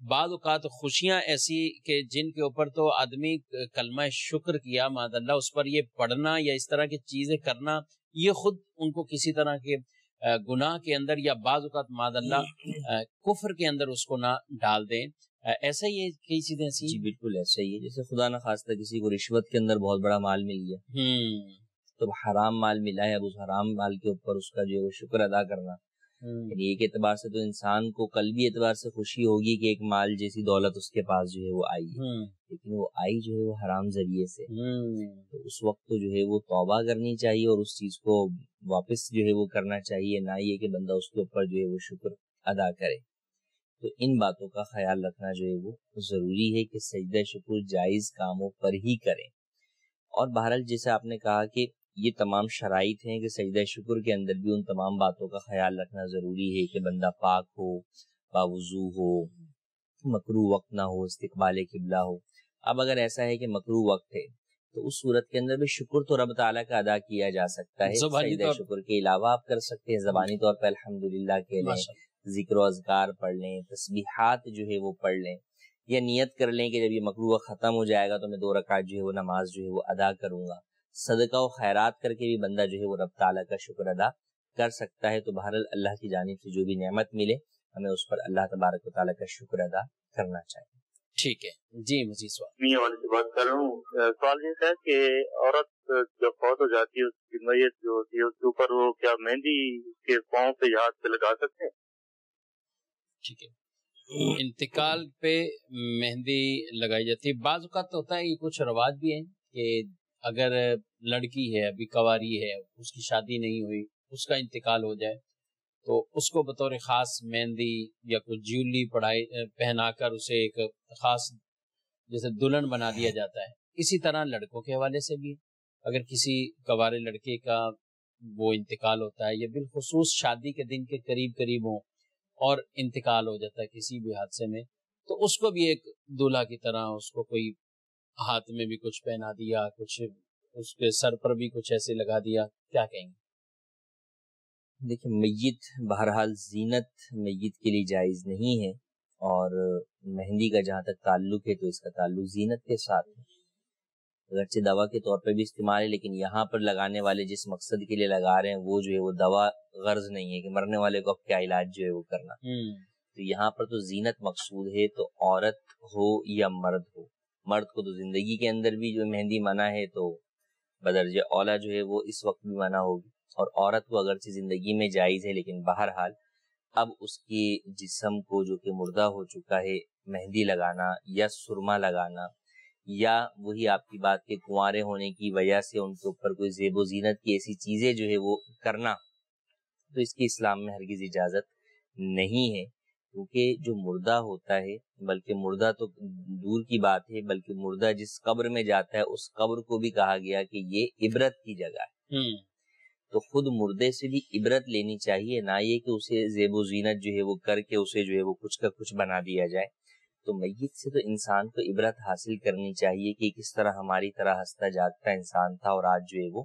بعض اوقات خوشیاں ایسی کہ جن کے اوپر تو آدمی کلمہ شکر کیا معاذ اللہ، اس پر یہ پڑھنا یا اس طرح کی چیزیں کرنا یہ خود ان کو کسی طرح کے گناہ کے اندر یا بعض اوقات معاذ اللہ کفر کے اندر اس کو نہ ڈال دیں. ایسا ہی ہے کئی چیزیں ایسی. جی بالکل ایسا ہی ہے. جیسے خدا نہ خواستہ کسی کو رشوت کے اندر بہت بڑا مال مل گیا، تو حرام مال ملا ہے، اب اس حرام مال کے اوپر اس کا جو ہے وہ شکر ادا کرنا، یعنی ایک اعتبار سے تو انسان کو قلبی اعتبار سے خوشی ہوگی کہ ایک مال جیسی دولت اس کے پاس جو ہے وہ آئی ہے، لیکن وہ آئی جو ہے وہ حرام ذریعے سے. تو اس وقت تو جو ہے وہ توبہ کرنی چاہیے اور اس چیز کو واپس جو ہے وہ کرنا چاہیے، نہ یہ کہ بندہ اس کے اوپر جو ہے وہ شکر ادا کرے. تو ان باتوں کا خیال رکھنا جو ہے وہ ضروری ہے کہ سجدہ شکر جائز کاموں پر ہی کریں. اور بہرحال جیسے آپ نے کہا کہ یہ تمام شرائط ہیں کہ سجدہ شکر کے اندر بھی ان تمام باتوں کا خیال رکھنا ضروری ہے کہ بندہ پاک ہو، باوضو ہو، مکروہ وقت نہ ہو، استقبال قبلہ ہو. اب اگر ایسا ہے کہ مکروہ وقت ہے تو اس صورت کے اندر بھی شکر تو رب تعالیٰ کا ادا کیا جا سکتا ہے. سجدہ شکر کے علاوہ آپ کر سکتے ہیں زبانی طور پہ الحمدللہ کہہ لیں، ذکر و اذکار پڑھ لیں، تسبیحات جو ہے وہ پڑھ لیں، یا نیت کر لیں کہ جب یہ مکروہ ختم ہو جائے گا تو میں 2 رکعت جو ہے وہ نماز جو ہے وہ ادا کروں گا. صدقہ و خیرات کر کے بھی بندہ جو ہے وہ رب تعالیٰ کا شکر ادا کر سکتا ہے. تو بہرحال اللہ کی جانب سے جو بھی نعمت ملے ہمیں اس پر اللہ تبارک و تعالیٰ کا شکر ادا کرنا چاہیے. ٹھیک ہے جی. مزید سوال میں والے سے بات کر رہا ہوں. سوال یہ ہے کہ عورت جب فوت ہو جاتی ہے اس کی میت جو ہوتی ہے اس کے اوپر وہ کیا مہندی کے پاؤں پہ یا ہاتھ پہ لگا سکتے ہیں؟ ٹھیک ہے. انتقال پہ مہندی لگائی جاتی ہے. بعض اوقات ہوتا ہے یہ کچھ رواج بھی ہیں کہ اگر لڑکی ہے ابھی کنواری ہے، اس کی شادی نہیں ہوئی، اس کا انتقال ہو جائے تو اس کو بطور خاص مہندی یا کچھ جیولی پہنا کر اسے ایک خاص جیسے دلہن بنا دیا جاتا ہے. اسی طرح لڑکوں کے حوالے سے بھی اگر کسی کنوارے لڑکے کا وہ انتقال ہوتا ہے یا بالخصوص شادی کے دن کے قریب ہوں اور انتقال ہو جاتا ہے کسی بھی حادثے میں، تو اس کو بھی ایک دولہا کی طرح اس کو کوئی ہاتھ میں بھی کچھ پہنا دیا، کچھ اس کے سر پر بھی کچھ ایسے لگا دیا. کیا کہیں گے؟ دیکھیں میت بہرحال زینت میت کے لیے جائز نہیں ہے، اور مہندی کا جہاں تک تعلق ہے تو اس کا تعلق زینت کے ساتھ ہے. اگرچہ دوا کے طور پہ بھی استعمال ہے، لیکن یہاں پر لگانے والے جس مقصد کے لیے لگا رہے ہیں وہ جو ہے وہ دوا غرض نہیں ہے کہ مرنے والے کو اب کیا علاج جو ہے وہ کرنا. تو یہاں پر تو زینت مقصود ہے. تو عورت ہو یا مرد ہو، مرد کو تو زندگی کے اندر بھی جو مہندی منع ہے تو بدرجہ اولا جو ہے وہ اس وقت بھی منع ہوگی، اور عورت کو اگرچہ زندگی میں جائز ہے لیکن بہرحال اب اس کے جسم کو جو کہ مردہ ہو چکا ہے مہندی لگانا یا سرما لگانا، یا وہی آپ کی بات کے کنوارے ہونے کی وجہ سے ان کے اوپر کوئی زیب و زینت کی ایسی چیزیں جو ہے وہ کرنا، تو اس کی اسلام میں ہرگز اجازت نہیں ہے. کیونکہ جو مردہ ہوتا ہے، بلکہ مردہ تو دور کی بات ہے، بلکہ مردہ جس قبر میں جاتا ہے اس قبر کو بھی کہا گیا کہ یہ عبرت کی جگہ ہے. تو خود مردے سے بھی عبرت لینی چاہیے، نہ یہ کہ اسے زیب و زینت جو ہے وہ کر کے اسے جو ہے وہ کچھ کا کچھ بنا دیا جائے. تو میت سے تو انسان کو عبرت حاصل کرنی چاہیے کہ کس طرح ہماری طرح ہنستا جاگتا انسان تھا اور آج جو ہے وہ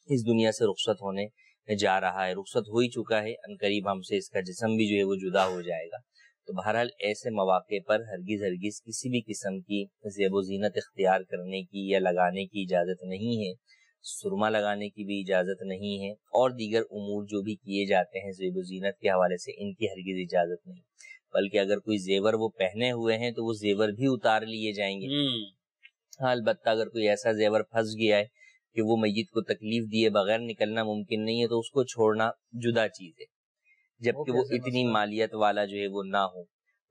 اس دنیا سے رخصت ہونے جا رہا ہے، رخصت ہو ہی چکا ہے، عنقریب ہم سے اس کا جسم بھی جو ہے وہ جدا ہو جائے گا. تو بہرحال ایسے مواقع پر ہرگز کسی بھی قسم کی زیب و زینت اختیار کرنے کی یا لگانے کی اجازت نہیں ہے. سرما لگانے کی بھی اجازت نہیں ہے، اور دیگر امور جو بھی کیے جاتے ہیں زیب و زینت کے حوالے سے ان کی ہرگز اجازت نہیں. بلکہ اگر کوئی زیور وہ پہنے ہوئے ہیں تو وہ زیور بھی اتار لیے جائیں گے. ہاں البتہ اگر کوئی ایسا زیور پھنس گیا ہے کہ وہ میت کو تکلیف دیے بغیر نکلنا ممکن نہیں ہے تو اس کو چھوڑنا جدا چیز ہے، جبکہ وہ اتنی مالیت والا جو ہے وہ نہ ہو.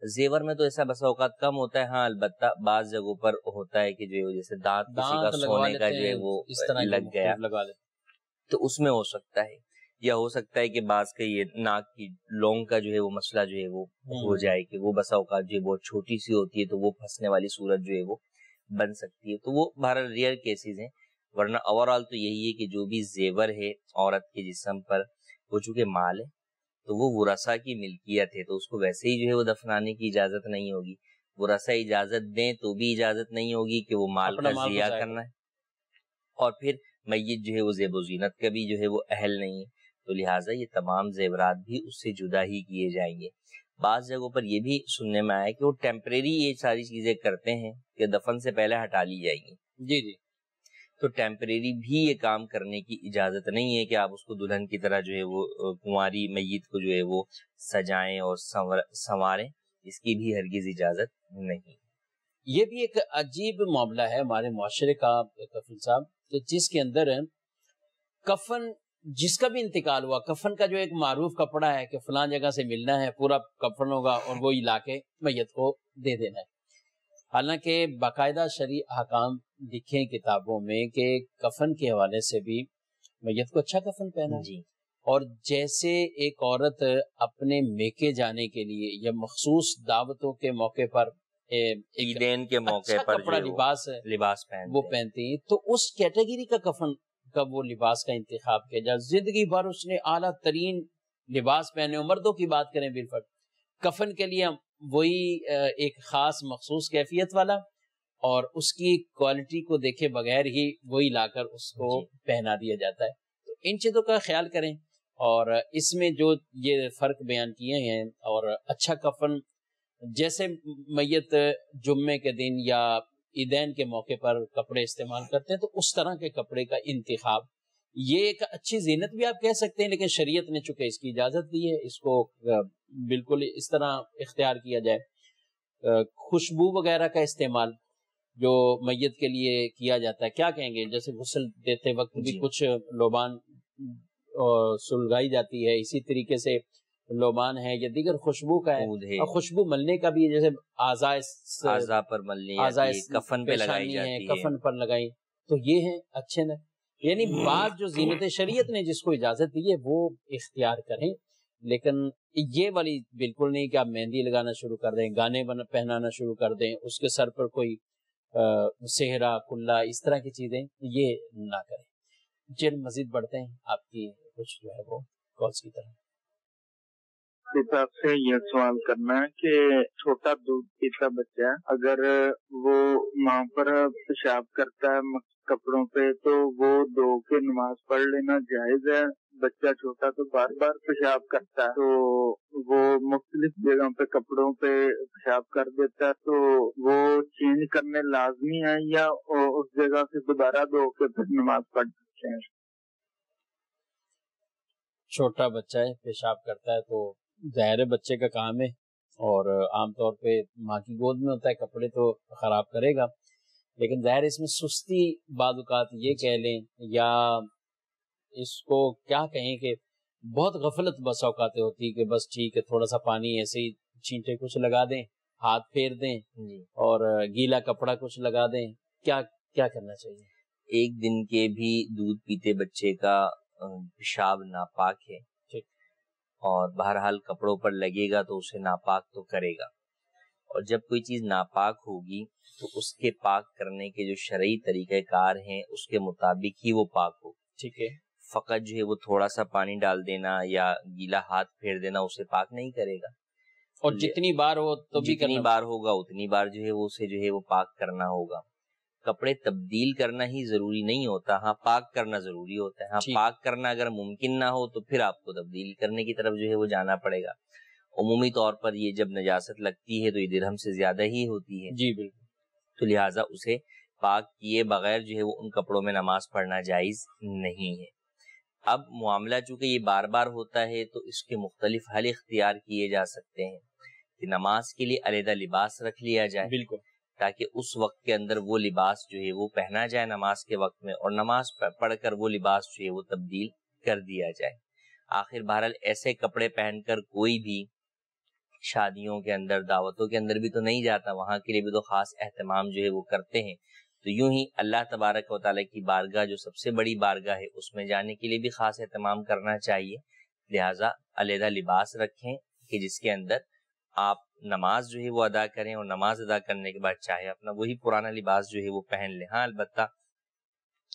زیور میں تو ایسا بسا اوقات کم ہوتا ہے، ہاں البتہ بعض جگہوں پر ہوتا ہے کہ جو جیسے دانت کسی کا سونے کا جو ہے وہ لگ گیا تو اس میں ہو سکتا ہے، یا ہو سکتا ہے کہ بعض کا یہ ناک کی لونگ کا جو ہے وہ مسئلہ جو ہے وہ ہو جائے کہ وہ بسا اوقات جو ہے بہت چھوٹی سی ہوتی ہے تو وہ پھنسنے والی صورت جو ہے وہ بن سکتی ہے. تو وہ بہرحال ریئر کیسز ہیں، ورنہ اوورآل تو یہی ہے کہ جو بھی زیور ہے عورت کے جسم پر وہ چونکہ مال ہے تو وہ ورثہ کی ملکیت ہے، تو اس کو ویسے ہی جو ہے وہ دفنانے کی اجازت نہیں ہوگی. ورثہ اجازت دیں تو بھی اجازت نہیں ہوگی کہ وہ مال کا ضیاع کرنا ہے، اور پھر میت جو ہے وہ زیب و زینت کا بھی جو ہے وہ اہل نہیں ہے، تو لہٰذا یہ تمام زیورات بھی اس سے جدا ہی کیے جائیں گے. بعض جگہوں پر یہ بھی سننے میں آیا کہ وہ ٹیمپریری یہ ساری چیزیں کرتے ہیں کہ دفن سے پہلے ہٹا لی جائیں گی. جی جی. تو ٹیمپریری بھی یہ کام کرنے کی اجازت نہیں ہے کہ آپ اس کو دلہن کی طرح جو ہے وہ کنواری میت کو جو ہے وہ سجائیں اور سنواریں. اس کی بھی ہرگز اجازت نہیں. یہ بھی ایک عجیب معاملہ ہے ہمارے معاشرے کا کفیل صاحب، کہ جس کے اندر کفن جس کا بھی انتقال ہوا، کفن کا جو ایک معروف کپڑا ہے کہ فلاں جگہ سے ملنا ہے، پورا کفن ہوگا اور وہی لا کے میت کو دے دینا ہے. حالانکہ باقاعدہ شرعی احکام لکھے کتابوں میں کہ کفن کے حوالے سے بھی میت کو اچھا کفن پہنا جی. اور جیسے ایک عورت اپنے میکے جانے کے لیے یا مخصوص دعوتوں کے موقع پر عیدین کے موقع پر کپڑا لباس وہ پہنتے ہیں، تو اس کیٹیگری کا کفن کا وہ لباس کا انتخاب کیا جائے. زندگی بھر اس نے اعلیٰ ترین لباس پہنے ہو. مردوں کی بات کریں بالفرض، کفن کے لیے وہی ایک خاص مخصوص کیفیت والا اور اس کی کوالٹی کو دیکھے بغیر ہی وہی لا کر اس کو پہنا دیا جاتا ہے. تو ان چیزوں کا خیال کریں. اور اس میں جو یہ فرق بیان کیے ہیں، اور اچھا کفن جیسے میت جمعے کے دن یا عیدین کے موقع پر کپڑے استعمال کرتے ہیں، تو اس طرح کے کپڑے کا انتخاب یہ ایک اچھی زینت بھی آپ کہہ سکتے ہیں، لیکن شریعت نے چونکہ اس کی اجازت دی ہے، اس کو بالکل اس طرح اختیار کیا جائے. خوشبو وغیرہ کا استعمال جو میت کے لیے کیا جاتا ہے، کیا کہیں گے؟ جیسے غسل دیتے وقت بھی کچھ لوبان سلگائی جاتی ہے، اسی طریقے سے لوبان ہے یا دیگر خوشبو کا ہے. اور خوشبو ملنے کا بھی جیسے اعضاء پر ملنی ہے، کفن پہ لگائی جاتی ہے، کفن پر لگائی، تو یہ ہیں اچھے نہ. یعنی بعض جو زینت شریعت نے جس کو اجازت دی ہے وہ اختیار کریں، لیکن یہ والی بالکل نہیں کہ آپ مہندی لگانا شروع کر دیں، گانے پہنانا شروع کر دیں، اس کے سر پر کوئی صحرا کلا اس طرح کی چیزیں یہ نہ کریں. چل مزید بڑھتے ہیں آپ کی کچھ جو ہے وہ کالز کی طرح. آپ سے یہ سوال کرنا ہے کہ چھوٹا دودھ پیتا بچہ اگر وہ ماں پر پیشاب کرتا ہے کپڑوں پہ تو وہ دھو کے نماز پڑھ لینا جائز ہے؟ بچہ چھوٹا تو بار بار پیشاب کرتا ہے، تو وہ مختلف جگہوں پہ کپڑوں پہ پیشاب کر دیتا ہے، تو وہ چینج کرنے لازمی ہے یا اس جگہ سے دوبارہ دھو کے پھر نماز پڑھ سکتے ہیں؟ چھوٹا بچہ ہے پیشاب کرتا ہے تو ظاہر بچے کا کام ہے، اور عام طور پہ ماں کی گود میں ہوتا ہے، کپڑے تو خراب کرے گا، لیکن ظاہر اس میں سستی بعض اوقات یہ کہہ لیں یا اس کو کیا کہیں کہ بہت غفلت بس اوقات ہوتی ہے کہ بس ٹھیک ہے تھوڑا سا پانی ایسے ہی چھینٹے کچھ لگا دیں، ہاتھ پھیر دیں اور گیلا کپڑا کچھ لگا دیں. کیا کرنا چاہیے؟ ایک دن کے بھی دودھ پیتے بچے کا پیشاب ناپاک ہے، اور بہرحال کپڑوں پر لگے گا تو اسے ناپاک تو کرے گا، اور جب کوئی چیز ناپاک ہوگی تو اس کے پاک کرنے کے جو شرعی طریقہ کار ہیں اس کے مطابق ہی وہ پاک ہو. ٹھیک ہے. فقط جو ہے وہ تھوڑا سا پانی ڈال دینا یا گیلا ہاتھ پھیر دینا اسے پاک نہیں کرے گا، اور جتنی بار ہو تو بھی جتنی بار ہوگا اتنی بار جو ہے وہ اسے جو ہے وہ پاک کرنا ہوگا. کپڑے تبدیل کرنا ہی ضروری نہیں ہوتا، ہاں پاک کرنا ضروری ہوتا ہے. ہاں پاک کرنا اگر ممکن نہ ہو تو پھر آپ کو تبدیل کرنے کی طرف جو ہے وہ جانا پڑے گا. عمومی طور پر یہ جب نجاست لگتی ہے تو یہ درہم سے زیادہ ہی ہوتی ہے. جی بالکل. تو لہٰذا اسے پاک کیے بغیر جو ہے وہ ان کپڑوں میں نماز پڑھنا جائز نہیں ہے. اب معاملہ چونکہ یہ بار بار ہوتا ہے تو اس کے مختلف حل اختیار کیے جا سکتے ہیں کہ نماز کے لیے علیحدہ لباس رکھ لیا جائے، بالکل، تاکہ اس وقت کے اندر وہ لباس جو ہے وہ پہنا جائے نماز کے وقت میں، اور نماز پڑھ کر وہ لباس جو ہے وہ تبدیل کر دیا جائے. آخر بہرحال ایسے کپڑے پہن کر کوئی بھی شادیوں کے اندر دعوتوں کے اندر بھی تو نہیں جاتا، وہاں کے لیے بھی تو خاص اہتمام جو ہے وہ کرتے ہیں. تو یوں ہی اللہ تبارک و تعالیٰ کی بارگاہ جو سب سے بڑی بارگاہ ہے اس میں جانے کے لیے بھی خاص اہتمام کرنا چاہیے. لہٰذا علیحدہ لباس رکھیں کہ جس کے اندر آپ نماز جو ہے وہ ادا کریں، اور نماز ادا کرنے کے بعد چاہے اپنا وہی پرانا لباس جو ہے وہ پہن لیں. ہاں البتہ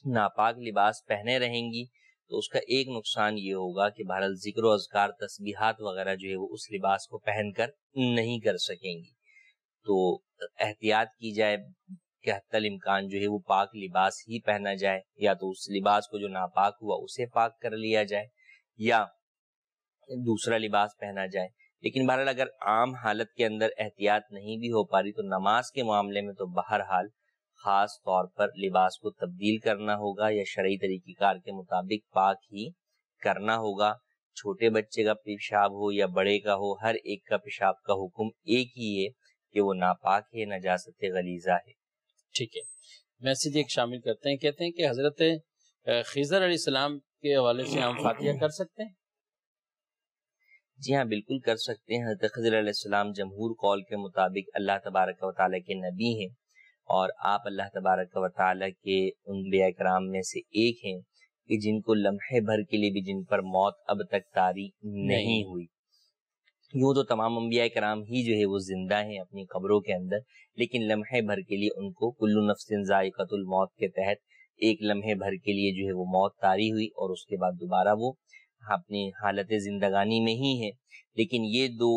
ناپاک لباس پہنے رہیں گی تو اس کا ایک نقصان یہ ہوگا کہ بہرحال ذکر و اذکار تسبیحات وغیرہ جو ہے وہ اس لباس کو پہن کر نہیں کر سکیں گی. تو احتیاط کی جائے کہ حتی الامکان جو ہے وہ پاک لباس ہی پہنا جائے، یا تو اس لباس کو جو ناپاک ہوا اسے پاک کر لیا جائے یا دوسرا لباس پہنا جائے. لیکن بہرحال اگر عام حالت کے اندر احتیاط نہیں بھی ہو پا رہی تو نماز کے معاملے میں تو بہرحال خاص طور پر لباس کو تبدیل کرنا ہوگا یا شرعی طریقہ کار کے مطابق پاک ہی کرنا ہوگا. چھوٹے بچے کا پیشاب ہو یا بڑے کا ہو، ہر ایک کا پیشاب کا حکم ایک ہی ہے کہ وہ ناپاک ہے، نجاست غلیظہ ہے. ٹھیک ہے، میسج ایک شامل کرتے ہیں، کہتے ہیں کہ حضرت خضر علیہ السلام کے حوالے سے ہم فاتحہ کر سکتے ہیں؟ جی ہاں، بالکل کر سکتے ہیں. حضرت خضر علیہ السلام جمہور قول کے مطابق اللہ تبارک و تعالیٰ کے نبی ہیں، اور آپ اللہ تبارک و تعالیٰ کے ان انبیاء کرام میں سے ایک ہیں کہ جن کو لمحے بھر کے لیے بھی جن پر موت اب تک طاری نہیں ہوئی. یوں تو تمام انبیاء کرام ہی جو ہے وہ زندہ ہیں اپنی قبروں کے اندر، لیکن لمحے بھر کے لیے ان کو کل نفس ذائقۃ الموت کے تحت ایک لمحے بھر کے لیے جو ہے وہ موت طاری ہوئی، اور اس کے بعد دوبارہ وہ اپنی حالت زندگانی میں ہی ہے. لیکن یہ دو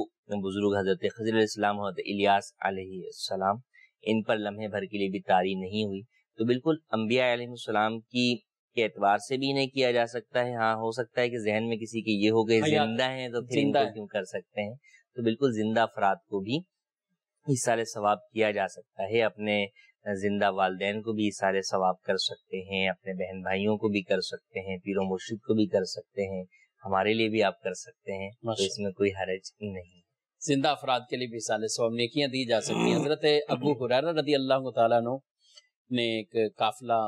بزرگ حضرت خضر علیہ السلام اور حضرت الیاس علیہ السلام، ان پر لمحے بھر کے لیے بھی طاری نہیں ہوئی. تو بالکل انبیاء علیہ السلام کی کے اعتبار سے بھی نہیں کیا جا سکتا ہے. ہاں، ہو سکتا ہے کہ ذہن میں کسی کے یہ ہو گئے زندہ ہیں تو پھر ان کو کیوں کر سکتے ہیں. تو بالکل زندہ افراد کو بھی ایصال ثواب کیا جا سکتا ہے، اپنے زندہ والدین کو بھی ایصال ثواب کر سکتے ہیں، اپنے بہن بھائیوں کو بھی کر سکتے ہیں، پیر و مرشد کو بھی کر سکتے ہیں، ہمارے لیے بھی آپ کر سکتے ہیں. تو اس میں کوئی حرج نہیں. زندہ افراد کے لیے بھی ایصال ثواب نیکیاں دی جا سکتی ہیں. حضرت ابو ہریرہ رضی اللہ تعالیٰ عنہ نے ایک قافلہ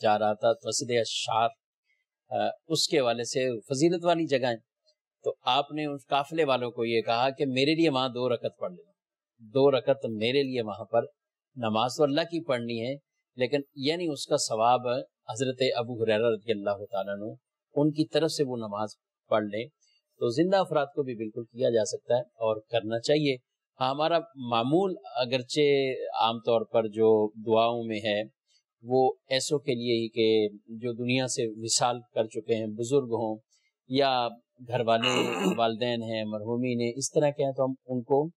جا رہا تھا مسجد اشعار، اس کے حوالے سے فضیلت والی جگہ ہے، تو آپ نے اس قافلے والوں کو یہ کہا کہ میرے لیے وہاں 2 رکعت پڑھ لینا. 2 رکعت میرے لیے وہاں پر نماز تو اللہ کی پڑھنی ہے، لیکن یعنی اس کا ثواب حضرت ابو ہریرہ رضی اللہ تعالیٰ عنہ ان کی طرف سے وہ نماز پڑھ لیں. تو زندہ افراد کو بھی بالکل کیا جا سکتا ہے اور کرنا چاہیے. ہمارا معمول اگرچہ عام طور پر جو دعاؤں میں ہے وہ ایسوں کے لیے ہی کہ جو دنیا سے وصال کر چکے ہیں، بزرگ ہوں یا گھر والے والدین ہیں مرحومین ہیں، اس طرح کے ہیں، تو ہم ان کو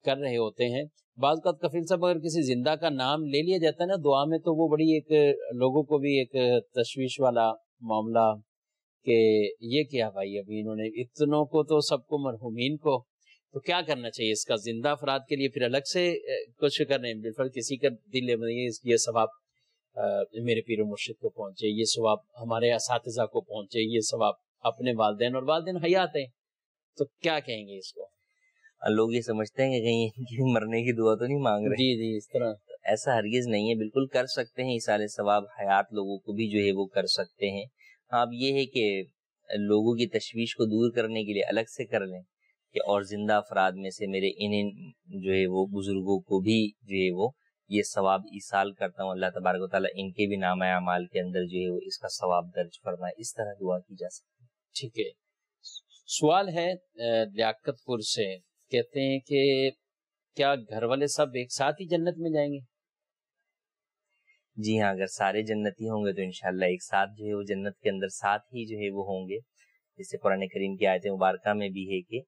کر رہے ہوتے ہیں. بعض اوقات کفیل صاحب اگر کسی زندہ کا نام لے لیا جاتا ہے نا دعا میں، تو وہ بڑی ایک لوگوں کو بھی ایک تشویش والا معاملہ کہ یہ کیا بھائی، ابھی انہوں نے اتنوں کو تو سب کو مرحومین کو، تو کیا کرنا چاہیے اس کا؟ زندہ افراد کے لیے پھر الگ سے کچھ کرنے، بالفرض کسی کا دل یہ ثواب میرے پیر و مرشد کو پہنچے، یہ ثواب ہمارے اساتذہ کو پہنچے، یہ ثواب اپنے والدین، اور والدین حیات ہیں، تو کیا کہیں گے اس کو؟ لوگ یہ سمجھتے ہیں کہ کہیں ان کی مرنے کی دعا تو نہیں مانگ رہے. جی اس طرح ایسا ہرگز نہیں ہے، بالکل کر سکتے ہیں ایصال ثواب. حیات لوگوں کو بھی جو ہے وہ کر سکتے ہیں. اب یہ ہے کہ لوگوں کی تشویش کو دور کرنے کے لیے الگ سے کر لیں کہ اور زندہ افراد میں سے میرے ان جو ہے وہ بزرگوں کو بھی جو ہے وہ یہ ثواب ایصال کرتا ہوں، اللہ تبارک و تعالیٰ ان کے بھی نامہ اعمال کے اندر جو ہے وہ اس کا ثواب درج فرمائے. اس طرح دعا کی جا سکتی ہے. ٹھیک ہے. سوال ہے لیاقت پور سے، کہتے ہیں کہ کیا گھر والے سب ایک ساتھ ہی جنت میں جائیں گے؟ جی ہاں، اگر سارے جنتی ہوں گے تو انشاءاللہ ایک ساتھ جو ہے وہ جنت کے اندر ساتھ ہی جو ہے وہ ہوں گے. جیسے قرآن کریم کی آیت مبارکہ میں بھی ہے کہ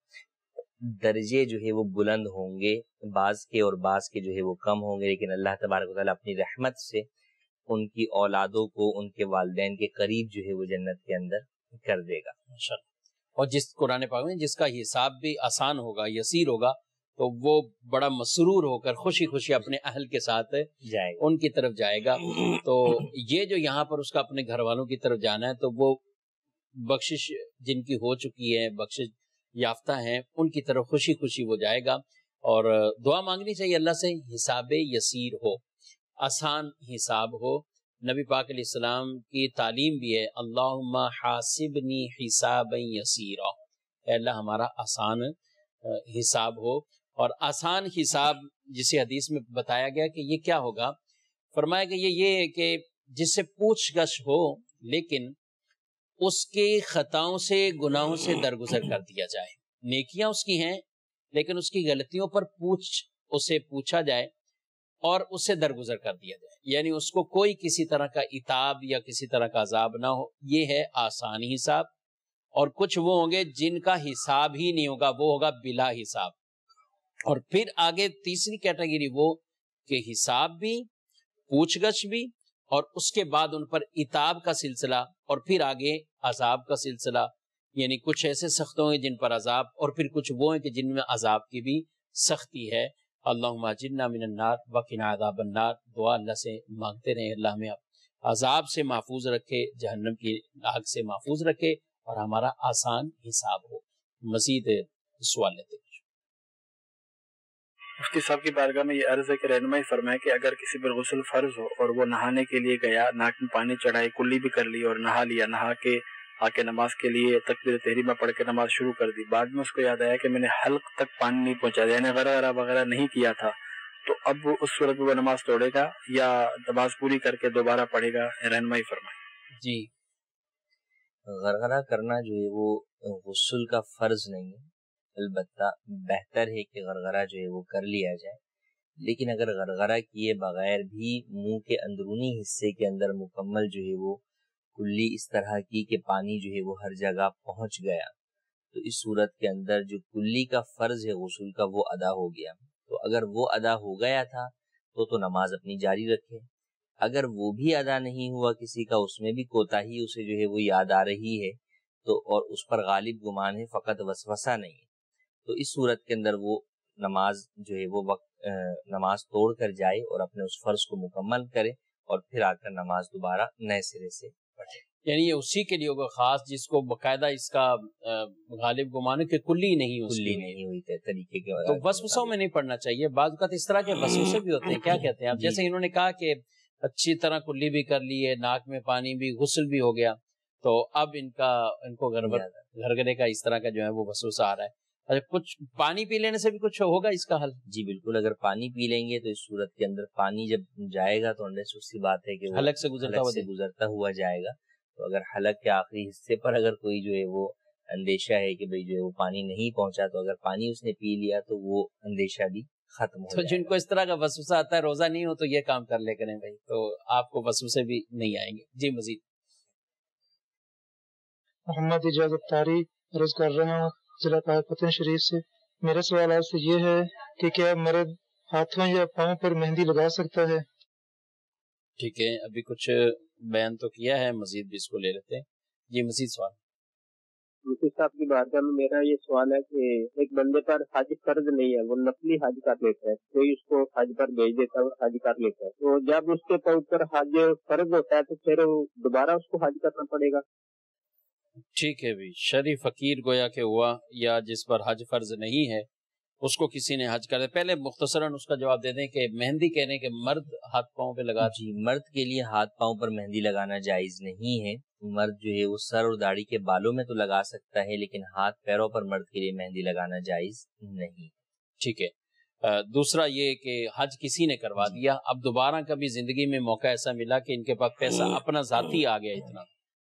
درجے جو ہے وہ بلند ہوں گے، بعض کے اور بعض کے جو ہے وہ کم ہوں گے، لیکن اللہ تبارک و تعالیٰ اپنی رحمت سے ان کی اولادوں کو ان کے والدین کے قریب جو ہے وہ جنت کے اندر کر دے گا. ماشاءاللہ. اور جس قرآن پاک میں جس کا حساب بھی آسان ہوگا، یسیر ہوگا، تو وہ بڑا مسرور ہو کر خوشی خوشی اپنے اہل کے ساتھ جائے گا، ان کی طرف جائے گا. تو یہ جو یہاں پر اس کا اپنے گھر والوں کی طرف جانا ہے، تو وہ بخشش جن کی ہو چکی ہے، بخشش یافتہ ہیں، ان کی طرف خوشی خوشی وہ جائے گا. اور دعا مانگنی چاہیے اللہ سے حساب یسیر ہو، آسان حساب ہو. نبی پاک علیہ السلام کی تعلیم بھی ہے، اللہم حاسبنی حسابا یسیرا، اے اللہ ہمارا آسان حساب ہو. اور آسان حساب جسے حدیث میں بتایا گیا کہ یہ کیا ہوگا، فرمایا کہ یہ ہے کہ جس سے پوچھ گچھ ہو لیکن اس کے خطاؤں سے گناہوں سے درگزر کر دیا جائے. نیکیاں اس کی ہیں لیکن اس کی غلطیوں پر اسے پوچھا جائے اور اس سے درگزر کر دیا جائے، یعنی اس کو کوئی کسی طرح کا عتاب یا کسی طرح کا عذاب نہ ہو. یہ ہے آسان حساب. اور کچھ وہ ہوں گے جن کا حساب ہی نہیں ہوگا، وہ ہوگا بلا حساب. اور پھر آگے تیسری کیٹیگری وہ کہ حساب بھی، پوچھ گچھ بھی، اور اس کے بعد ان پر عتاب کا سلسلہ، اور پھر آگے عذاب کا سلسلہ. یعنی کچھ ایسے سخت ہوں گے جن پر عذاب، اور پھر کچھ وہ ہیں کہ جن میں عذاب کی بھی سختی ہے۔ اللہم اجرنا من النار وقنا عذاب النار، دعا اللہ سے مانگتے رہیں اللہ ہمیں عذاب سے محفوظ رکھے، جہنم کی آگ سے محفوظ رکھے، اور ہمارا آسان حساب ہو۔ مزید سوال لیتے ہیں۔ مفتی صاحب کی بارگاہ میں یہ عرض ہے کہ رہنمائی فرمائے کہ اگر کسی پر غسل فرض ہو اور وہ نہانے کے لیے گیا، ناک میں پانی چڑھائے، کلی بھی کر لی اور نہا لیا، نہا کے آ کے نماز کے لیے تکبیر تحریمہ پڑھ کے نماز شروع کر دی، بعد میں اس کو یاد آیا کہ میں نے حلق تک پانی نہیں پہنچا دیا، یعنی غرغرہ وغیرہ نہیں کیا تھا، تو اب وہ اس صورت میں وہ نماز توڑے گا یا نماز پوری کر کے دوبارہ پڑھے گا؟ رہنمائی فرمائے۔ جی، غرغرہ کرنا جو ہے وہ غسل کا فرض نہیں ہے، البتہ بہتر ہے کہ غرغرہ جو ہے وہ کر لیا جائے، لیکن اگر غرغرہ کیے بغیر بھی منہ کے اندرونی حصے کے اندر مکمل جو ہے وہ کلی اس طرح کی کہ پانی جو ہے وہ ہر جگہ پہنچ گیا، تو اس صورت کے اندر جو کلی کا فرض ہے غسل کا وہ ادا ہو گیا۔ تو اگر وہ ادا ہو گیا تھا تو نماز اپنی جاری رکھے، اگر وہ بھی ادا نہیں ہوا کسی کا، اس میں بھی کوتاہی اسے جو ہے وہ یاد آ رہی ہے تو اور اس پر غالب گمان ہے، فقط وسوسہ نہیں ہے، تو اس صورت کے اندر وہ نماز جو ہے وہ نماز توڑ کر جائے اور اپنے اس فرض کو مکمل کرے اور پھر آ کر نماز دوبارہ نئے سرے سے پڑھے۔ یعنی یہ اسی کے لیے ہوگا خاص جس کو باقاعدہ اس کا غالب گمان ہے کہ کلی نہیں ہوئی تھے طریقے کے، تو وسوسوں میں نہیں پڑھنا چاہیے۔ بعض اوقات اس طرح کے وسوسے بھی ہوتے ہیں، کیا کہتے ہیں آپ، جیسے انہوں نے کہا کہ اچھی طرح کلی بھی کر لی ہے، ناک میں پانی بھی، غسل بھی ہو گیا، تو اب ان کو گھرگرے کا اس طرح کا جو ہے وہ وسوسہ آ رہا ہے۔ اچھا، کچھ پانی پی لینے سے بھی کچھ ہوگا اس کا حل؟ جی بالکل، اگر پانی پی لیں گے تو اس صورت کے اندر پانی جب جائے گا تو اندر سے بات ہے کہ حلق سے گزرتا ہوا جائے گا، تو اگر حلق کے آخری حصے پر اگر کوئی جو ہے وہ اندیشہ ہے کہ بھئی جو ہے وہ پانی نہیں پہنچا، تو اگر پانی اس نے پی لیا تو وہ اندیشہ بھی ختم ہو جائے گا۔ تو جن کو اس طرح کا وسوسہ آتا ہے روزہ نہیں ہو تو یہ کام کر لے کریں بھائی، تو آپ کو وسوسے بھی نہیں آئیں گے۔ جی مزید محمد اجازت طاری عرض کر رہا ہوں ضلع فتح شریف سے۔ میرا سوال آپ سے یہ ہے کہ کیا مرد ہاتھوں یا پاؤں پر مہندی لگا سکتا ہے؟ ٹھیک ہے، ابھی کچھ بیان تو کیا ہے، مزید بھی اس کو لے لیتے ہیں۔ جی مزید سوال۔ مفتی صاحب کی بارگاہ میں میرا یہ سوال ہے کہ ایک بندے پر حج فرض نہیں ہے، وہ نفلی حج کر لیتا ہے، کوئی اس کو حج پر بھیج دیتا ہے اور حج کر لیتا ہے، تو جب اس کے اوپر حج فرض ہوتا ہے تو پھر دوبارہ اس کو حج کرنا پڑے گا؟ ٹھیک ہے بھی، شرعی فقیر گویا کہ ہوا یا جس پر حج فرض نہیں ہے اس کو کسی نے حج کر دیا۔ پہلے مختصراً اس کا جواب دے دیں کہ مہندی کہنے کہ مرد ہاتھ پاؤں پہ لگا۔ جی، مرد کے لیے ہاتھ پاؤں پر مہندی لگانا جائز نہیں ہے۔ مرد جو ہے وہ سر اور داڑھی کے بالوں میں تو لگا سکتا ہے، لیکن ہاتھ پیروں پر مرد کے لیے مہندی لگانا جائز نہیں۔ ٹھیک ہے، دوسرا یہ کہ حج کسی نے کروا دیا، اب دوبارہ کبھی زندگی میں موقع ایسا ملا کہ ان کے پاس پیسہ اپنا ذاتی آ گیا اتنا،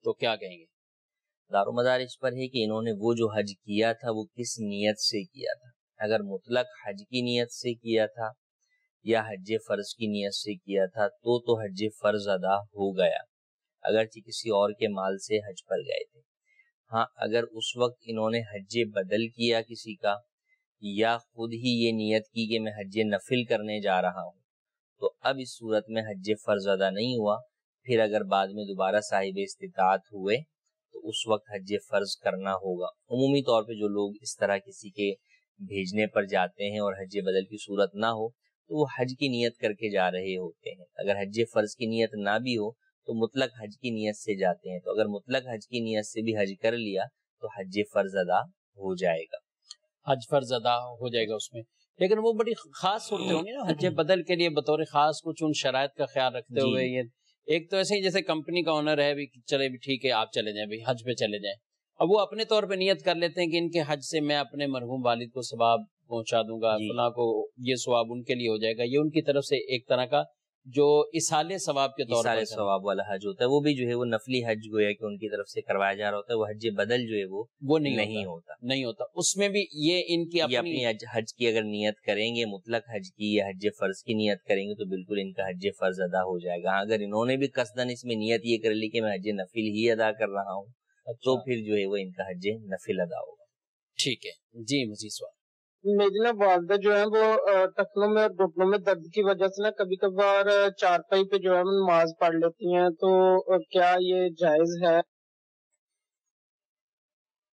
تو کیا کہیں گے؟ دار و مدار اس پر ہے کہ انہوں نے وہ جو حج کیا تھا وہ کس نیت سے کیا تھا۔ اگر مطلق حج کی نیت سے کیا تھا یا حج فرض کی نیت سے کیا تھا تو حج فرض ادا ہو گیا، اگرچہ کسی اور کے مال سے حج پر گئے تھے۔ ہاں، اگر اس وقت انہوں نے حج بدل کیا کسی کا یا خود ہی یہ نیت کی کہ میں حج نفل کرنے جا رہا ہوں، تو اب اس صورت میں حج فرض ادا نہیں ہوا۔ پھر اگر بعد میں دوبارہ صاحب استطاعت ہوئے تو اس وقت حج فرض کرنا ہوگا۔ عمومی طور پہ جو لوگ اس طرح کسی کے بھیجنے پر جاتے ہیں اور حج بدل کی صورت نہ ہو تو وہ حج کی نیت کر کے جا رہے ہوتے ہیں۔ اگر حج فرض کی نیت نہ بھی ہو تو مطلق حج کی نیت سے جاتے ہیں، تو اگر مطلق حج کی نیت سے بھی حج کر لیا تو حج فرض ادا ہو جائے گا۔ حج فرض ادا ہو جائے گا اس میں، لیکن وہ بڑی خاص صورتیں ہوں گی نا حج بدل کے لیے بطور خاص کچھ ان شرائط کا خیال رکھتے ہوئے۔ یہ ایک تو ایسے ہی جیسے کمپنی کا اونر ہے بھی، چلے بھی ٹھیک ہے آپ چلے جائیں بھی، حج پہ چلے جائیں، اب وہ اپنے طور پہ نیت کر لیتے ہیں کہ ان کے حج سے میں اپنے مرحوم والد کو ثواب پہنچا دوں گا، فلاں کو یہ ثواب ان کے لیے ہو جائے گا، یہ ان کی طرف سے ایک طرح کا جو اصالِ ثواب کے طور پر ثواب والا حج ہوتا ہے، وہ بھی جو ہے وہ نفلی حج گویا کہ ان کی طرف سے کروایا جا رہا ہوتا ہے۔ وہ حج بدل جو ہے وہ نہیں ہوتا۔ اس میں بھی یہ ان کی اپنی حج کی اگر نیت کریں گے، مطلق حج کی یا حج فرض کی نیت کریں گے تو بالکل ان کا حج فرض ادا ہو جائے گا۔ اگر انہوں نے بھی قصداً اس میں نیت یہ کر لی کہ میں حج نفل ہی ادا کر رہا ہوں تو پھر جو ہے وہ ان کا حج نفل ادا ہوگا۔ ٹھیک ہے جی، مزید سوال۔ میری نا والدہ جو ہے وہ ٹخنوں میں اور گھٹنوں میں درد کی وجہ سے نا کبھی کبھار چارپائی پہ جو ہے نماز پڑھ لیتی ہیں، تو کیا یہ جائز ہے؟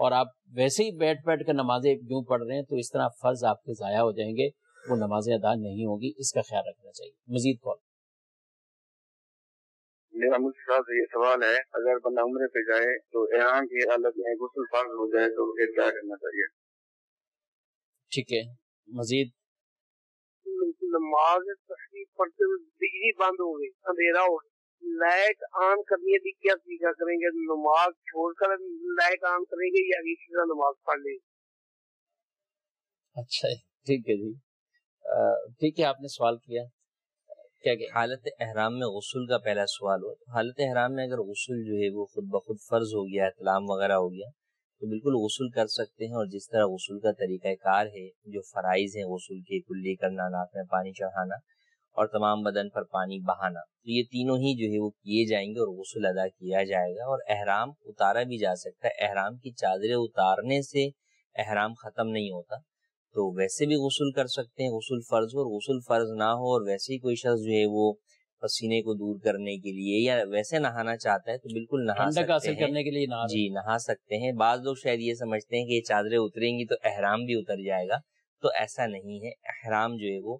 اور آپ ویسے ہی بیٹھ بیٹھ کر نمازیں یوں پڑھ رہے ہیں تو اس طرح فرض آپ کے ضائع ہو جائیں گے، وہ نمازیں ادا نہیں ہوگی، اس کا خیال رکھنا چاہیے۔ مزید کال۔ میرا مجھ سے یہ سوال ہے، اگر بندہ عمرے پہ جائے تو احرام کی حالت میں غسل فرض ہو جائے تو پھر کیا کرنا چاہیے؟ ٹھیک ہے، مزید۔ نماز تشریف پڑھتے ہوئے بجلی بند ہو گئی، اندھیرا ہو گئی، لائٹ آن کرنی ہے، کیا طریقہ کریں گے؟ نماز چھوڑ کر لائٹ آن کریں گے یا اسی طرح نماز پڑھ لیں گے؟ اچھا ٹھیک ہے جی، ٹھیک ہے، آپ نے سوال کیا کیا کہ حالت احرام میں غسل کا پہلا سوال ہو، تو حالت احرام میں اگر غسل جو ہے وہ خود بخود فرض ہو گیا، احتلام وغیرہ ہو گیا، تو بالکل غسل کر سکتے ہیں، اور جس طرح غسل کا طریقہ کار ہے، جو فرائض ہیں غسل کے، کلی کرنا، ناک میں پانی چڑھانا اور تمام بدن پر پانی بہانا، تو یہ تینوں ہی جو ہے وہ کیے جائیں گے اور غسل ادا کیا جائے گا، اور احرام اتارا بھی جا سکتا ہے۔ احرام کی چادریں اتارنے سے احرام ختم نہیں ہوتا، تو ویسے بھی غسل کر سکتے ہیں، غسل فرض ہو اور غسل فرض نہ ہو، اور ویسے ہی کوئی شخص جو ہے وہ پسینے کو دور کرنے کے لیے یا ویسے نہانا چاہتا ہے تو بالکل نہا ٹھنڈک سکتے حاصل ہیں۔ کرنے کے لیے نہا جی نہا سکتے ہیں۔ بعض لوگ شاید یہ سمجھتے ہیں کہ یہ چادریں اتریں گی تو احرام بھی اتر جائے گا، تو ایسا نہیں ہے۔ احرام جو ہے وہ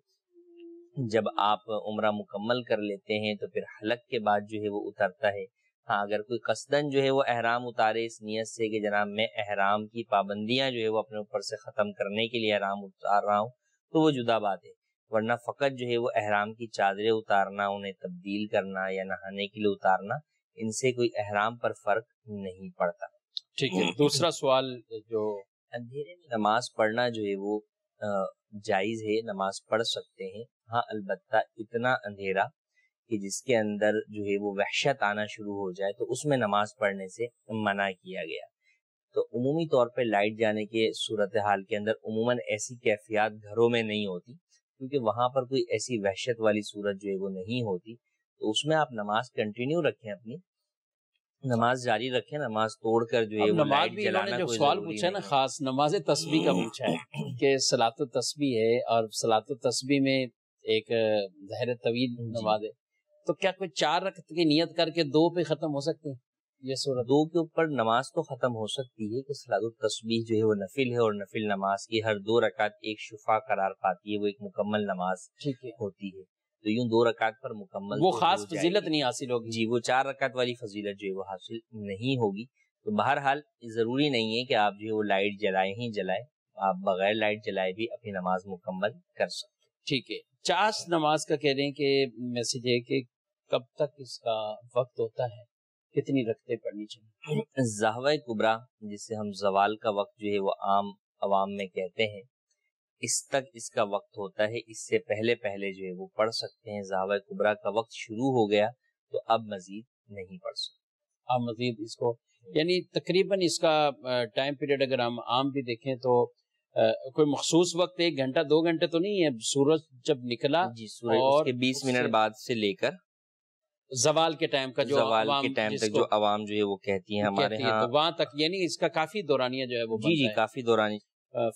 جب آپ عمرہ مکمل کر لیتے ہیں تو پھر حلق کے بعد جو ہے وہ اترتا ہے۔ ہاں اگر کوئی قصدن جو ہے وہ احرام اتارے اس نیت سے کہ جناب میں احرام کی پابندیاں جو ہے وہ اپنے اوپر سے ختم کرنے کے لیے احرام اتار رہا ہوں، تو وہ جدا بات ہے، ورنہ فقط جو ہے وہ احرام کی چادریں اتارنا، انہیں تبدیل کرنا یا نہانے کے لیے اتارنا، ان سے کوئی احرام پر فرق نہیں پڑتا۔ ٹھیک ہے، دوسرا سوال جو اندھیرے میں نماز پڑھنا جو ہے وہ جائز ہے، نماز پڑھ سکتے ہیں، ہاں البتہ اتنا اندھیرا کہ جس کے اندر جو ہے وہ وحشت آنا شروع ہو جائے تو اس میں نماز پڑھنے سے منع کیا گیا۔ تو عمومی طور پہ لائٹ جانے کے صورتحال کے اندر عموماً ایسی کیفیات گھروں میں نہیں ہوتی، کیونکہ وہاں پر کوئی ایسی وحشت والی صورت جو ہے وہ نہیں ہوتی، تو اس میں آپ نماز کنٹینیو رکھیں، اپنی نماز جاری رکھیں، نماز توڑ کر جو ہے اب وہ نماز لائٹ بھی انہوں نے جلانا جو کوئی سوال ضروری پوچھا ہے نا، نہیں ہے۔ خاص نماز تسبیح کا پوچھا ہے کہ صلاۃ التسبیح ہے، اور صلاۃ التسبیح میں ایک ظاہر طویل نماز ہے، تو کیا کوئی 4 رکعت کی نیت کر کے 2 پہ ختم ہو سکتی ہے یہ صورت؟ 2 کے اوپر نماز تو ختم ہو سکتی ہے کہ صلاۃ التسبیح جو ہے وہ نفل ہے، اور نفل نماز کی ہر 2 رکعت ایک شفا قرار پاتی ہے، وہ ایک مکمل نماز ٹھیک ہے، ہوتی ہے، تو یوں 2 رکعت پر مکمل وہ تو خاص ہو جائے فضیلت گی۔ نہیں حاصل ہوگی۔ جی وہ 4 رکعت والی فضیلت جو ہے وہ حاصل نہیں ہوگی۔ تو بہرحال ضروری نہیں ہے کہ آپ جو ہے وہ لائٹ جلائیں ہی جلائیں، آپ بغیر لائٹ جلائے بھی اپنی نماز مکمل کر سکتے ہیں۔ ٹھیک ہے، چاش نماز کا کہہ رہے ہیں کہ میسج ہے کہ کب تک اس کا وقت ہوتا ہے، کتنی رکعتیں پڑھنی چاہیے؟ زہوہ کبریٰ جسے ہم زوال کا وقت جو ہے وہ عام عوام میں کہتے ہیں، اس تک اس کا وقت ہوتا ہے، اس سے پہلے پہلے جو ہے وہ پڑھ سکتے ہیں۔ زہوہ کبریٰ کا وقت شروع ہو گیا تو اب مزید نہیں پڑھ سکتے۔ آپ مزید اس کو یعنی تقریباً اس کا ٹائم پیریڈ اگر ہم عام بھی دیکھیں تو کوئی مخصوص وقت 1 گھنٹہ 2 گھنٹے تو نہیں ہے، سورج جب نکلا جی سورج اس کے 20 منٹ بعد سے لے کر زوال کے ٹائم کا جو زوال عوام کے ٹائم جس تک کو جو عوام جو ہے وہ کہتی ہیں ہمارے کہتی ہے، ہاں، تو وہاں تک یعنی اس کا کافی دورانیہ جو ہے وہ جی بنتا ہے۔ کافی دورانی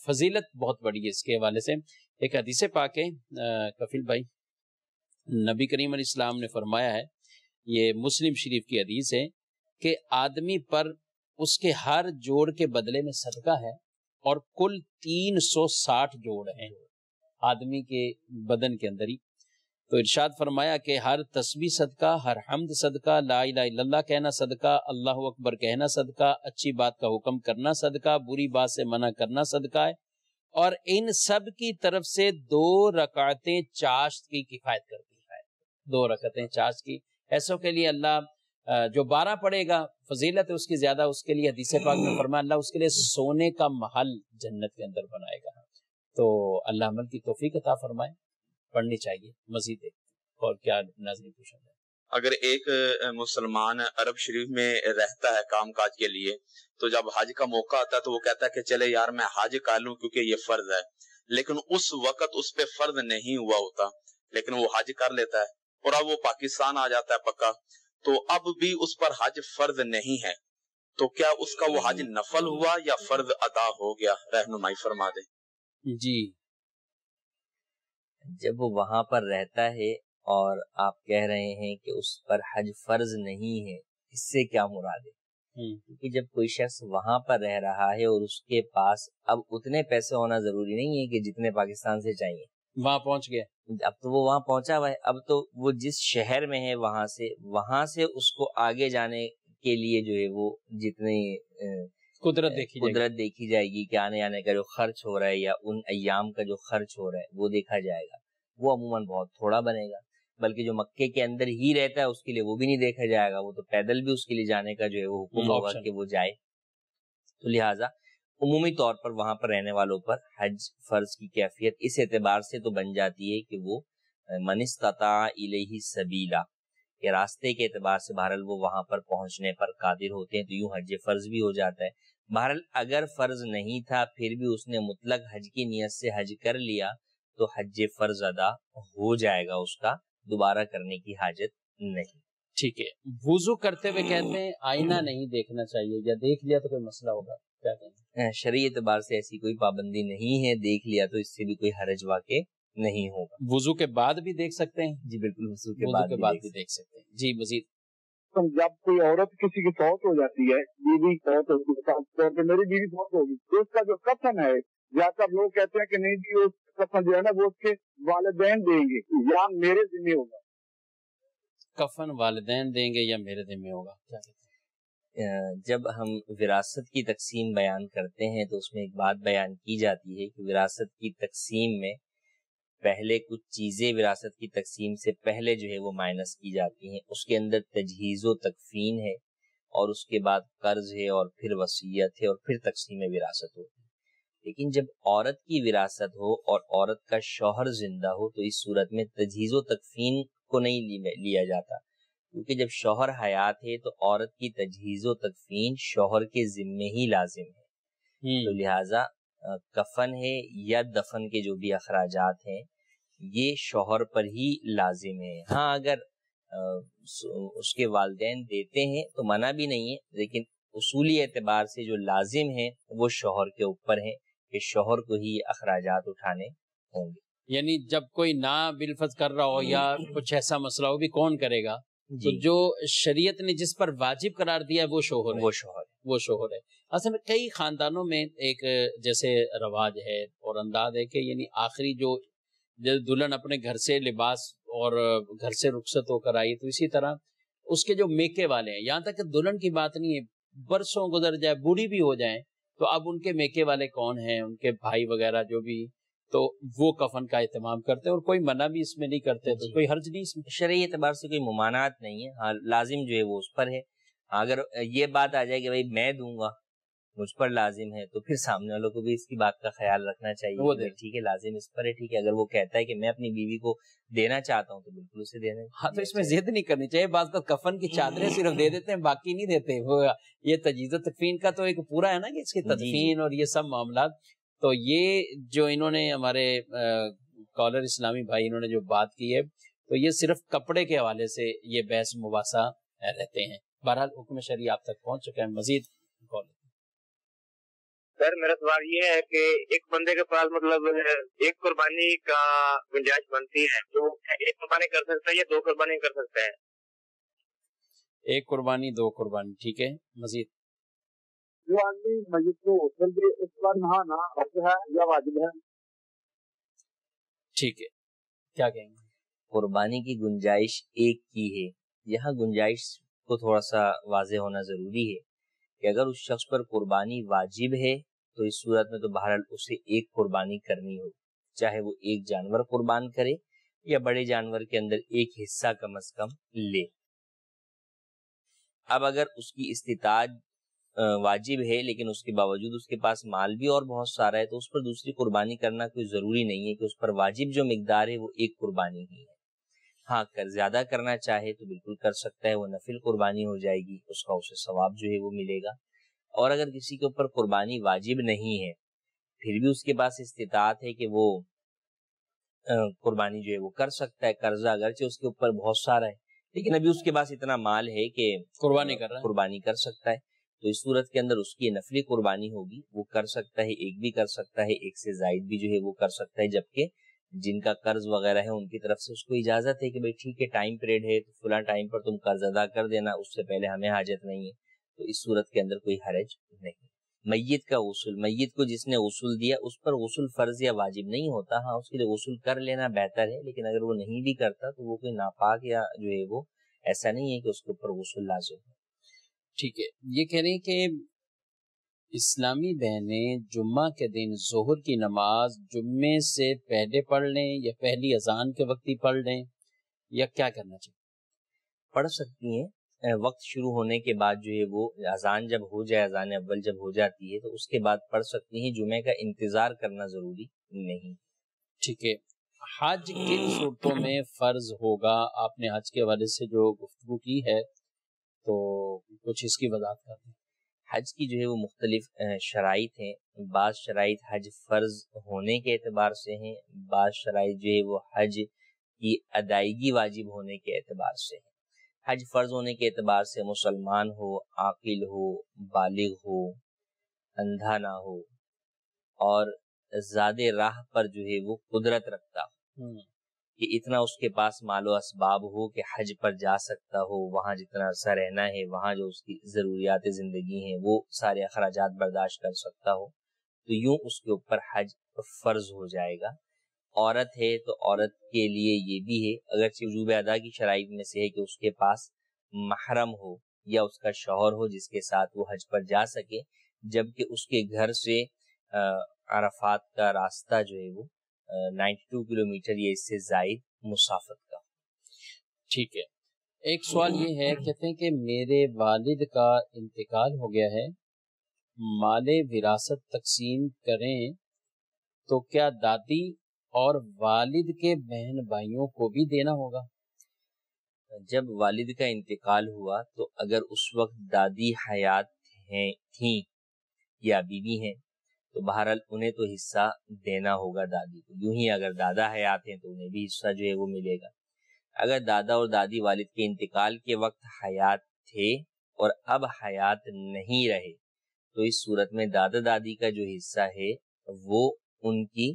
فضیلت بہت بڑی ہے اس کے حوالے سے۔ ایک حدیث پاک ہے کفیل بھائی، نبی کریم علیہ السلام نے فرمایا ہے، یہ مسلم شریف کی حدیث ہے کہ آدمی پر اس کے ہر جوڑ کے بدلے میں صدقہ ہے، اور کل 360 جوڑ ہیں آدمی کے بدن کے اندر ہی۔ تو ارشاد فرمایا کہ ہر تسبیح صدقہ، ہر حمد صدقہ، لا الہ الا اللہ کہنا صدقہ، اللہ اکبر کہنا صدقہ، اچھی بات کا حکم کرنا صدقہ، بری بات سے منع کرنا صدقہ ہے، اور ان سب کی طرف سے 2 رکعتیں چاشت کی کفایت کرتی ہے۔ 2 رکعتیں چاشت کی، ایسوں کے لیے اللہ جو 12 پڑھے گا فضیلت ہے اس کی زیادہ، اس کے لیے حدیث پاک میں فرمایا اللہ اس کے لیے سونے کا محل جنت کے اندر بنائے گا۔ تو اللہ عمل کی توفیق عطا فرمائے، پڑھنی چاہیے مزید۔ اور کیا ناظرین پوچھا جائے؟ اگر ایک مسلمان عرب شریف میں رہتا ہے کام کاج کے لیے، تو جب حج کا موقع آتا ہے تو وہ کہتا ہے کہ چلے یار میں حج کر لوں کیونکہ یہ فرض ہے، لیکن اس وقت اس پہ فرض نہیں ہوا ہوتا، لیکن وہ حج کر لیتا ہے، اور اب وہ پاکستان آ جاتا ہے پکا، تو اب بھی اس پر حج فرض نہیں ہے، تو کیا اس کا وہ حج نفل ہوا یا فرض ادا ہو گیا؟ رہنمائی فرما دیں۔ جی، جب وہ وہاں پر رہتا ہے اور آپ کہہ رہے ہیں کہ اس پر حج فرض نہیں ہے، اس سے کیا مراد ہے؟ کیونکہ جب کوئی شخص وہاں پر رہ رہا ہے اور اس کے پاس اب اتنے پیسے ہونا ضروری نہیں ہے کہ جتنے پاکستان سے چاہیے، وہاں پہنچ گیا، اب تو وہ وہاں پہنچا ہوا ہے، اب تو وہ جس شہر میں ہے وہاں سے اس کو آگے جانے کے لیے جو ہے وہ جتنی قدرت دیکھی جائے گی کہ آنے آنے کا جو خرچ ہو رہا ہے یا ان ایام کا جو خرچ ہو رہا ہے وہ دیکھا جائے گا، وہ عموماً بہت تھوڑا بنے گا، بلکہ جو مکے کے اندر ہی رہتا ہے اس کے لیے وہ بھی نہیں دیکھا جائے گا، وہ تو پیدل بھی اس کے لیے جانے کا جو ہے وہ حکم ہوگا کہ وہ جائے۔ تو لہٰذا عمومی طور پر وہاں پر رہنے والوں پر حج فرض کی کیفیت اس اعتبار سے تو بن جاتی ہے کہ وہ من استطاع الیہ سبیلا، کہ راستے کے اعتبار سے بہرحال وہ وہاں پر پہنچنے پر قادر ہوتے ہیں، تو یوں حج فرض بھی ہو جاتا ہے۔ بہرحال اگر فرض نہیں تھا پھر بھی اس نے مطلق حج کی نیت سے حج کر لیا تو حج فرض ادا ہو جائے گا، اس کا دوبارہ کرنے کی حاجت نہیں۔ ٹھیک ہے، وضو کرتے ہوئے کہتے ہیں آئینہ نہیں دیکھنا چاہیے، یا دیکھ لیا تو کوئی مسئلہ ہوگا، کیا کہیں؟ شرعی اعتبار سے ایسی کوئی پابندی نہیں ہے، دیکھ لیا تو اس سے بھی کوئی حرج واقع نہیں ہوگا۔ وضو کے بعد بھی دیکھ سکتے ہیں؟ جی بالکل، وضو کے بعد بھی دیکھ سکتے ہیں۔ جی مزید؟ جب کوئی عورت کسی کی فوت ہو جاتی ہے، بیوی فوت ہوتی ہے، میری بیوی فوت ہوگی، تو اس کا جو کفن ہے، یا تب لوگ کہتے ہیں کہ نہیں جی وہ کفن جو ہے نا وہ اس کے والدین دیں گے یا میرے ذمہ ہوگا؟ کفن والدین دیں گے یا میرے ذمہ ہوگا، کیا کہتے ہیں؟ جب ہم وراثت کی تقسیم بیان کرتے ہیں تو اس میں ایک بات بیان کی جاتی ہے کہ وراثت کی تقسیم میں پہلے کچھ چیزیں وراثت کی تقسیم سے پہلے جو ہے وہ مائنس کی جاتی ہیں، اس کے اندر تجہیز و تکفین ہے، اور اس کے بعد قرض ہے، اور پھر وصیت ہے، اور پھر تقسیم وراثت ہوتی ہے۔ لیکن جب عورت کی وراثت ہو اور عورت کا شوہر زندہ ہو تو اس صورت میں تجہیز و تکفین کو نہیں لیا جاتا، کیونکہ جب شوہر حیات ہے تو عورت کی تجہیز و تکفین شوہر کے ذمے ہی لازم ہے، تو لہٰذا کفن ہے یا دفن کے جو بھی اخراجات ہیں یہ شوہر پر ہی لازم ہے۔ ہاں اگر اس کے والدین دیتے ہیں تو منع بھی نہیں ہے، لیکن اصولی اعتبار سے جو لازم ہے وہ شوہر کے اوپر ہے کہ شوہر کو ہی اخراجات اٹھانے ہوں گے۔ یعنی جب کوئی نا بالفظ کر رہا ہو یا کچھ ایسا مسئلہ ہو بھی کون کرے گا؟ تو جو شریعت نے جس پر واجب قرار دیا وہ شوہر ہے۔ اصل میں کئی خاندانوں میں ایک جیسے رواج ہے اور انداز ہے کہ یعنی آخری جو دلہن اپنے گھر سے لباس اور گھر سے رخصت ہو کر آئی تو اسی طرح اس کے جو میکے والے ہیں، یہاں تک کہ دلہن کی بات نہیں ہے، برسوں گزر جائے بوڑھی بھی ہو جائیں تو اب ان کے میکے والے کون ہیں، ان کے بھائی وغیرہ جو بھی، تو وہ کفن کا اہتمام کرتے ہیں اور کوئی منع بھی اس میں نہیں کرتے، تو کوئی حرج نہیں اس میں، شرعی اعتبار سے کوئی ممانعت نہیں ہے۔ ہاں لازم جو ہے وہ اس پر ہے، اگر یہ بات آ جائے کہ بھائی میں دوں گا مجھ پر لازم ہے تو پھر سامنے والوں کو بھی اس کی بات کا خیال رکھنا چاہیے، ٹھیک ہے لازم اس پر ہے، ٹھیک ہے اگر وہ کہتا ہے کہ میں اپنی بیوی کو دینا چاہتا ہوں تو بالکل اسے دینا۔ ہاں تو اس میں ضد نہیں کرنی چاہیے، بعض کا کفن کی چادریں صرف دے دیتے ہیں باقی نہیں دیتے، وہ یہ تجہیز و تکفین کا تو ایک پورا ہے نا کہ اس کی تدفین اور یہ سب معاملات، تو یہ جو انہوں نے ہمارے کالر اسلامی بھائی انہوں نے جو بات کی ہے تو یہ صرف کپڑے کے حوالے سے یہ بحث مباحثہ رہتے ہیں۔ بہرحال حکم شرعی آپ تک پہنچ چکا ہے، مزید کال۔ سر میرا سوال یہ ہے کہ ایک بندے کے پاس مطلب ایک قربانی کا گنجائش بنتی ہے تو ایک قربانی کر سکتا ہے یا دو قربانی کر سکتا ہے؟ ایک قربانی دو قربانی، ٹھیک ہے مزید؟ جو آدمی مسجد کو غسل دے اس پر نہانا فرض ہے یا واجب ہے؟ ٹھیک ہے، کیا کہیں گے؟ قربانی کی گنجائش ایک کی ہے، یہاں گنجائش کو تھوڑا سا واضح ہونا ضروری ہے کہ اگر اس شخص پر قربانی واجب ہے تو اس صورت میں تو بہرحال اسے ایک قربانی کرنی ہو، چاہے وہ ایک جانور قربان کرے یا بڑے جانور کے اندر ایک حصہ کم از کم لے۔ اب اگر اس کی استطاعت واجب ہے لیکن اس کے باوجود اس کے پاس مال بھی اور بہت سارا ہے تو اس پر دوسری قربانی کرنا کوئی ضروری نہیں ہے کہ اس پر واجب جو مقدار ہے وہ ایک قربانی ہی ہے۔ ہاں زیادہ کرنا چاہے تو بالکل کر سکتا ہے، وہ نفل قربانی ہو جائے گی، اس کا اسے ثواب جو ہے وہ ملے گا۔ اور اگر کسی کے اوپر قربانی واجب نہیں ہے پھر بھی اس کے پاس استطاعت ہے کہ وہ قربانی جو ہے وہ کر سکتا ہے، قرضہ اگرچہ اس کے اوپر بہت سارا ہے لیکن ابھی اس کے پاس اتنا مال ہے کہ قربانی کر سکتا ہے، تو اس صورت کے اندر اس کی نفلی قربانی ہوگی، وہ کر سکتا ہے، ایک بھی کر سکتا ہے، ایک سے زائد بھی جو ہے وہ کر سکتا ہے، جبکہ جن کا قرض وغیرہ ہے ان کی طرف سے اس کو اجازت ہے کہ بھئی ٹھیک ہے ٹائم پیریڈ ہے تو فلاں ٹائم پر تم قرض ادا کر دینا، اس سے پہلے ہمیں حاجت نہیں ہے، تو اس صورت کے اندر کوئی حرج نہیں۔ میت کا غسل، میت کو جس نے غسل دیا اس پر غسل فرض یا واجب نہیں ہوتا، ہاں اس کے لیے غسل کر لینا بہتر ہے، لیکن اگر وہ نہیں بھی کرتا تو وہ کوئی ناپاک یا جو ہے وہ ایسا نہیں ہے کہ اس کے اوپر غسل لازم ہے۔ ٹھیک ہے، یہ کہہ رہے ہیں کہ اسلامی بہنیں جمعہ کے دن ظہر کی نماز جمعے سے پہلے پڑھ لیں یا پہلی اذان کے وقت ہی پڑھ لیں، یا کیا کرنا چاہیے؟ پڑھ سکتی ہیں، وقت شروع ہونے کے بعد جو ہے وہ اذان جب ہو جائے، اذان اول جب ہو جاتی ہے تو اس کے بعد پڑھ سکتی ہیں، جمعے کا انتظار کرنا ضروری نہیں۔ ٹھیک ہے، حج کن صورتوں میں فرض ہوگا؟ آپ نے حج کے حوالے سے جو گفتگو کی ہے تو کچھ اس کی وضاحت کر دیں۔ حج کی جو ہے وہ مختلف شرائط ہیں، بعض شرائط حج فرض ہونے کے اعتبار سے ہیں، بعض شرائط جو ہے وہ حج کی ادائیگی واجب ہونے کے اعتبار سے ہیں۔ حج فرض ہونے کے اعتبار سے مسلمان ہو، عاقل ہو، بالغ ہو، اندھا نہ ہو اور زیادہ راہ پر جو ہے وہ قدرت رکھتا ہو، کہ اتنا اس کے پاس مال و اسباب ہو کہ حج پر جا سکتا ہو، وہاں جتنا عرصہ رہنا ہے، وہاں جو اس کی ضروریات زندگی ہیں وہ سارے اخراجات برداشت کر سکتا ہو، تو یوں اس کے اوپر حج فرض ہو جائے گا۔ عورت ہے تو عورت کے لیے یہ بھی ہے، اگرچہ وجوب ادا کی شرائط میں سے ہے کہ اس کے پاس محرم ہو یا اس کا شوہر ہو جس کے ساتھ وہ حج پر جا سکے، جبکہ اس کے گھر سے عرفات کا راستہ جو ہے وہ 92 کلومیٹر یا اس سے زائد مسافت کا۔ ٹھیک ہے، ایک سوال یہ ہے، کہتے ہیں کہ میرے والد کا انتقال ہو گیا ہے، مال وراثت تقسیم کریں تو کیا دادی اور والد کے بہن بھائیوں کو بھی دینا ہوگا؟ جب والد کا انتقال ہوا تو اگر اس وقت دادی حیات تھیں یا بیوی ہیں تو بہرحال انہیں تو حصہ دینا ہوگا دادی کو، یوں ہی اگر دادا حیات ہیں تو انہیں بھی حصہ جو ہے وہ ملے گا۔ اگر دادا اور دادی والد کے انتقال کے وقت حیات تھے اور اب حیات نہیں رہے تو اس صورت میں دادا دادی کا جو حصہ ہے وہ ان کی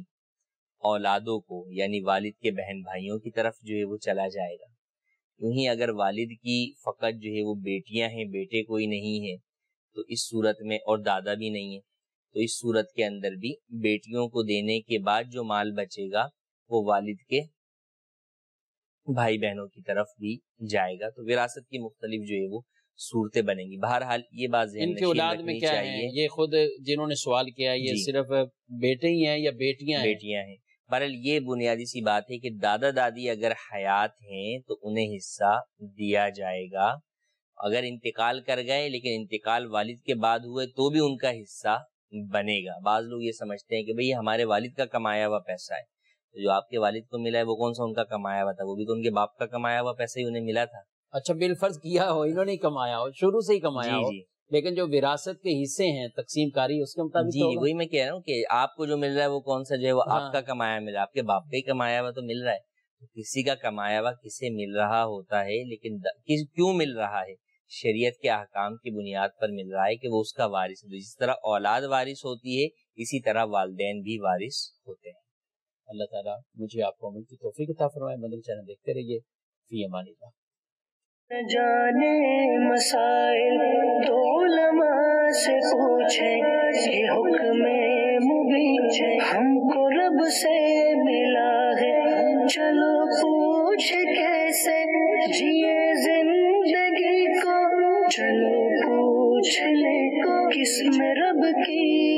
اولادوں کو یعنی والد کے بہن بھائیوں کی طرف جو ہے وہ چلا جائے گا۔ یوں ہی اگر والد کی فقط جو ہے وہ بیٹیاں ہیں، بیٹے کوئی نہیں ہے تو اس صورت میں، اور دادا بھی نہیں ہے، تو اس صورت کے اندر بھی بیٹیوں کو دینے کے بعد جو مال بچے گا وہ والد کے بھائی بہنوں کی طرف بھی جائے گا۔ تو وراثت کی مختلف جو ہے وہ صورتیں بنیں گی۔ بہرحال یہ بات ذہن ان کی اولاد میں کیا ہے؟ یہ خود جنہوں نے سوال کیا ہے یہ صرف بیٹے ہی ہیں یا بیٹیاں ہیں؟ بیٹیاں ہیں۔ بہرحال یہ بنیادی سی بات ہے کہ دادا دادی اگر حیات ہیں تو انہیں حصہ دیا جائے گا، اگر انتقال کر گئے لیکن انتقال والد کے بعد ہوئے تو بھی ان کا حصہ بنے گا۔ بعض لوگ یہ سمجھتے ہیں کہ بھئی ہمارے والد کا کمایا ہوا پیسہ ہے، تو جو آپ کے والد کو ملا ہے وہ کون سا ان کا کمایا ہوا تھا؟ وہ بھی تو ان کے باپ کا کمایا ہوا پیسہ ہی انہیں ملا تھا۔ اچھا، بالفرض کیا ہو انہوں نے کمایا ہو، شروع سے ہی کمایا ہو، لیکن جو وراثت کے حصے ہیں تقسیم کاری اس کے مطابق جی وہی میں کہہ رہا ہوں کہ آپ کو جو مل رہا ہے وہ کون سا جو ہے وہ آپ کا کمایا ملا، آپ کے باپ کا ہی کمایا ہوا تو مل رہا ہے۔ کسی کا کمایا ہوا کسے مل رہا ہوتا ہے، لیکن کیوں مل رہا ہے؟ شریعت کے احکام کی بنیاد پر مل رہا ہے کہ وہ اس کا وارث ہے۔ جس طرح اولاد وارث ہوتی ہے اسی طرح والدین بھی وارث ہوتے ہیں۔ اللہ تعالیٰ مجھے آپ کو عمل کی توفیق عطا فرمائے۔ مدنی چینل دیکھتے رہیے۔ فی امان اللہ۔ جانے مسائل تو علماء سے پوچھیں، یہ حکم مبین ہم کو رب سے ملا ہے، چلو پوچھ کیسے جیے زندگی کو، چلو پوچھ لے کس میں رب کی